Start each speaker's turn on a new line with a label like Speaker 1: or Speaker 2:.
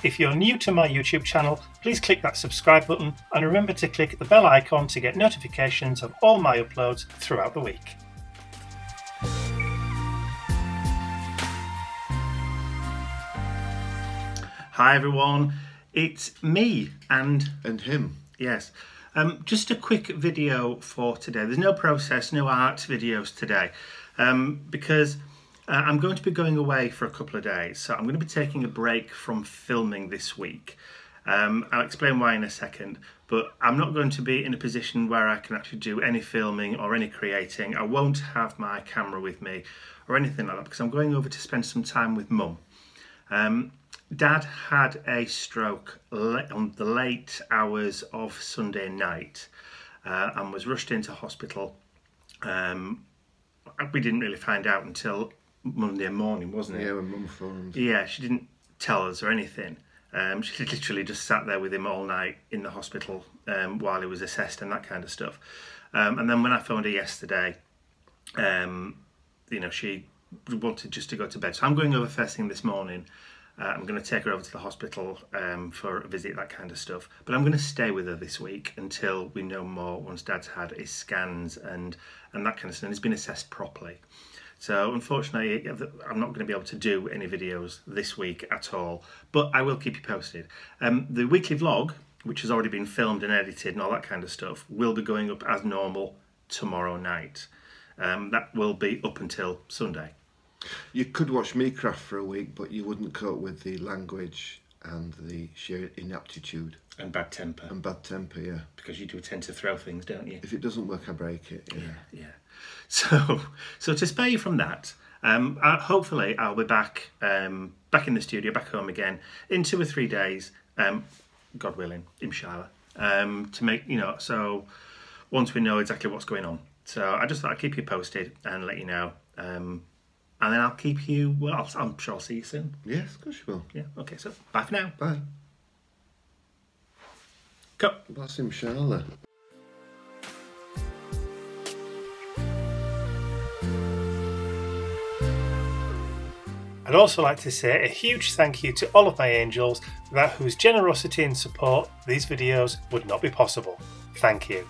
Speaker 1: If you're new to my YouTube channel, please click that subscribe button and remember to click the bell icon to get notifications of all my uploads throughout the week. Hi everyone, it's me and
Speaker 2: him.
Speaker 1: Yes. Just a quick video for today. There's no process, no art videos today because I'm going to be going away for a couple of days. So I'm going to be taking a break from filming this week. I'll explain why in a second, but I'm not going to be in a position where I can actually do any filming or any creating. I won't have my camera with me or anything like that because I'm going over to spend some time with Mum. Dad had a stroke on the late hours of Sunday night and was rushed into hospital. We didn't really find out until Monday morning, wasn't it?
Speaker 2: Yeah, when Mum phoned.
Speaker 1: Yeah, she didn't tell us or anything. She literally just sat there with him all night in the hospital while he was assessed and that kind of stuff. And then when I phoned her yesterday, you know, she wanted just to go to bed. So I'm going over first thing this morning. I'm going to take her over to the hospital for a visit, that kind of stuff. But I'm going to stay with her this week until we know more, once Dad's had his scans and that kind of stuff. And he's been assessed properly. So unfortunately, I'm not going to be able to do any videos this week at all. But I will keep you posted. The weekly vlog, which has already been filmed and edited and all that kind of stuff, will be going up as normal tomorrow night. That will be up until Sunday.
Speaker 2: You could watch me craft for a week, but you wouldn't cope with the language and the sheer inaptitude.
Speaker 1: And bad temper.
Speaker 2: And bad temper, yeah.
Speaker 1: Because you do tend to throw things, don't you?
Speaker 2: If it doesn't work, I break it, yeah.
Speaker 1: Yeah. So to spare you from that, hopefully I'll be back in the studio, back home again, in 2 or 3 days, God willing, inshallah, to make, you know, so once we know exactly what's going on. So I just thought I'd keep you posted and let you know. And then I'll keep you, well, I'm sure I'll see you soon.
Speaker 2: Yes, of course you will.
Speaker 1: Yeah, okay, so bye for now.
Speaker 2: Bye.
Speaker 1: Cut.
Speaker 2: Bless him, Charlotte.
Speaker 1: I'd also like to say a huge thank you to all of my angels, without whose generosity and support these videos would not be possible. Thank you.